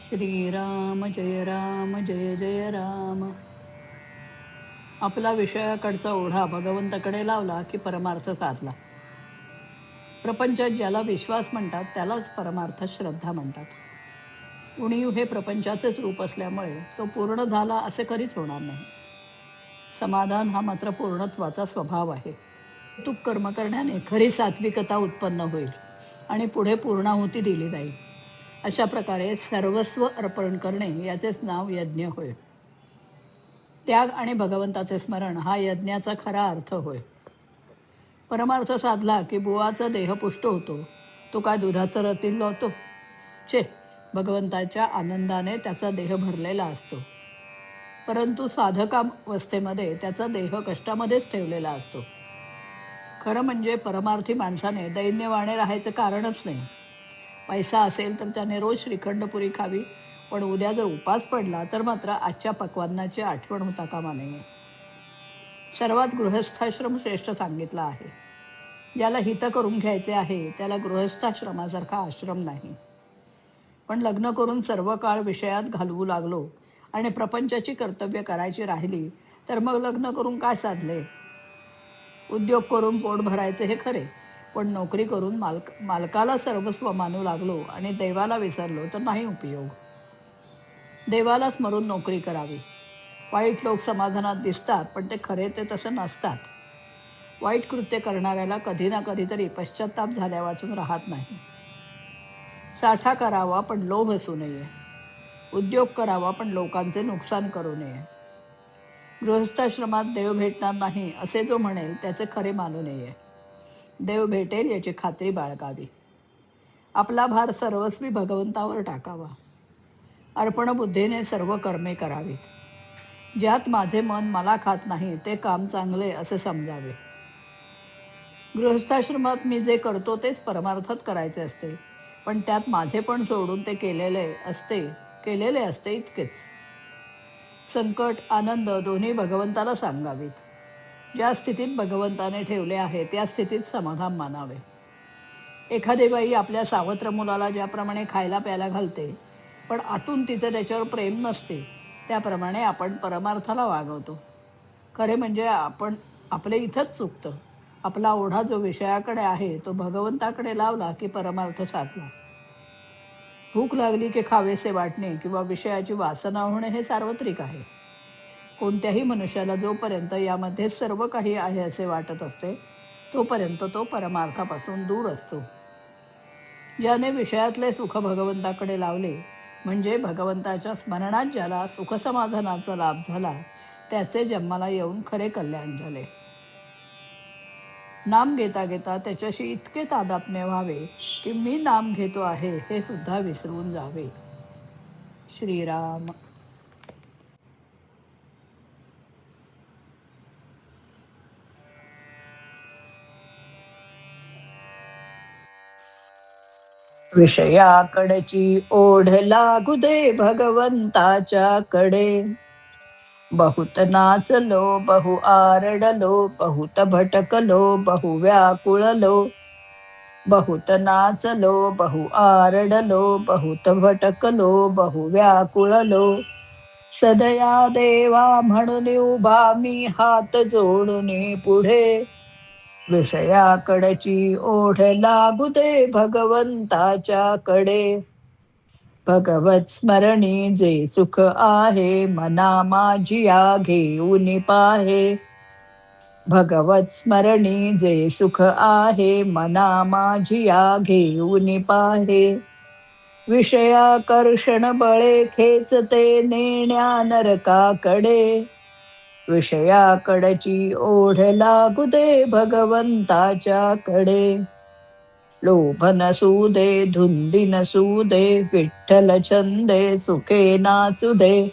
श्रीराम जय जय राम. आपला विषयाकडचा ओढा भगवंताकडे लावला की परमार्थ साधला. प्रपंचात ज्याला विश्वास म्हणतात त्यालाच परमार्थ श्रद्धा म्हणतात. उणीव हे प्रपंचाचेच रूप असल्यामुळे तो पूर्ण झाला असे कधीच होणार नाही. समाधान हा मात्र पूर्णत्वाचा स्वभाव आहे. तुक कर्म करण्याने खरी सात्विकता उत्पन्न होईल आणि पुढे पूर्णाहुती दिली जाईल. अशा प्रकारे सर्वस्व अर्पण करणे याचेच नाव यज्ञ होय. त्याग आणि भगवंताचे स्मरण हा यज्ञाचा खरा अर्थ होय. परमार्थ साधला की बुवाचा देह पुष्ट होतो. तो काय दुधाचं रतीन लावतो? छे, भगवंताच्या आनंदाने त्याचा देह भरलेला असतो. परंतु साधकावस्थेमध्ये त्याचा देह कष्टामध्येच ठेवलेला असतो. खरं म्हणजे परमार्थी माणसाने दैन्यवाणे राहायचं कारणच नाही. पैसा असेल तर त्याने रोज श्रीखंडपुरी खावी, पण उद्या जर उपास पडला तर मात्र आजच्या पक्वान्नाची आठवण होता कामा नये. सर्वात गृहस्थाश्रम श्रेष्ठ सांगितला आहे. ज्याला हित करून घ्यायचे आहे त्याला गृहस्थाश्रमासारखा आश्रम नाही. पण लग्न करून सर्व काळ विषयात घालवू लागलो आणि प्रपंचाची कर्तव्य करायची राहिली तर मग लग्न करून काय साधले? उद्योग करून पोट भरायचे हे खरे, पण नोकरी करून मालकाला सर्वस्व मानू लागलो आणि देवाला विसरलो तर नाही उपयोग. देवाला स्मरून नोकरी करावी. वाईट लोक समाधानात दिसतात, पण ते खरे ते तसं नसतात. वाईट कृत्य करणाऱ्याला कधी ना कधीतरी पश्चाताप झाल्या वाचून राहत नाही. साठा करावा पण लोभ असू नये. उद्योग करावा पण लोकांचे नुकसान करू नये. गृहस्थाश्रमात देव भेटणार नाही असे जो म्हणेल त्याचे खरे मानू नये. देव भेटेल याची खात्री बाळगावी. आपला भार सर्वस्वी भगवंतावर टाकावा. अर्पणबुद्धीने सर्व कर्मे करावीत. ज्यात माझे मन मला खात नाही ते काम चांगले असे समजावे. गृहस्थाश्रमात मी जे करतो तेच परमार्थात करायचे असते, पण त्यात माझे पण सोडून ते केलेले असते इतकेच. संकट आनंद दोन्ही भगवंताला सांगावीत. ज्या स्थितीत भगवंताने ठेवले आहे त्या स्थितीत समाधान मानावे. एखादी बाई आपल्या सावत्र मुलाला ज्याप्रमाणे खायला प्यायला घालते, पण आतून तिचं त्याच्यावर प्रेम नसते, त्याप्रमाणे आपण परमार्थाला वागवतो. खरे म्हणजे आपण आपले इथंच चुकतं. आपला ओढा जो विषयाकडे आहे तो भगवंताकडे लावला की परमार्थ साधला. भूक लागली की खावेसे वाटणे किंवा विषयाची वासना होणे हे सार्वत्रिक आहे. कोणत्याही मनुष्याला जोपर्यंत यामध्ये सर्व काही आहे असे वाटत असते तोपर्यंत तो परमार्थापासून दूर असतो. ज्याने विषयातले सुख भगवंताकडे लावले, म्हणजे भगवंताच्या स्मरणात ज्याला सुखसमाधानाचा लाभ झाला, त्याचे जन्माला येऊन खरे कल्याण झाले. नाम घेता घेता त्याच्याशी इतके तादात्म्य व्हावे की मी नाम घेतो आहे हे सुद्धा विसरून जावे. श्रीराम. विषयाकडची ओढ लागू दे भगवंताच्या कडे. बहुत नाचलो बहु आरडलो, बहुत भटकलो बहु व्याकुळलो. बहुत नाचलो बहु आरडलो, बहुत भटकलो बहु व्याकुळलो. सदया देवा म्हणून उभा मी हात जोडून पुढे. विषयाकडची ओढ लागू दे भगवंताच्या कडे. भगवत स्मरणी जे सुख आहे, मना माझिया घेऊन पाहे. भगवत स्मरणी जे सुख आहे, मना माझिया घेऊन पाहे. विषयाकर्षण बळे खेचते नेण्या नरकाकडे. विषयाकडची ओढ लागू दे भगवंताच्या कडे. लोभ नसू दे धुंदी नसू दे, विठ्ठल छंदे सुखे नाचू दे.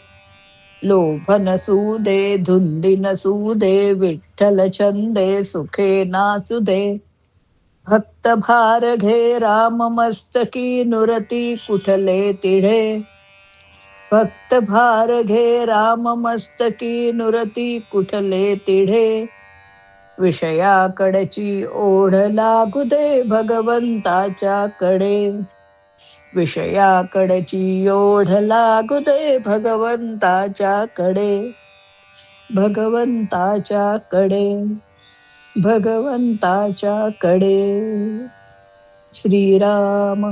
लोभ नसू दे धुंदी नसू दे, विठ्ठल छंदे सुखे नाचू दे. भक्त भार घे राम मस्तकी नुरती कुठले तिढे. भक्त भार घे राम मस्तकी नुरती कुठले तिढे. विषयाकडची ओढ लागू दे भगवंताच्या कडे. विषयाकडची ओढ लागू दे भगवंताच्या कडे, भगवंताच्या कडे, भगवंताच्या कडे. श्रीराम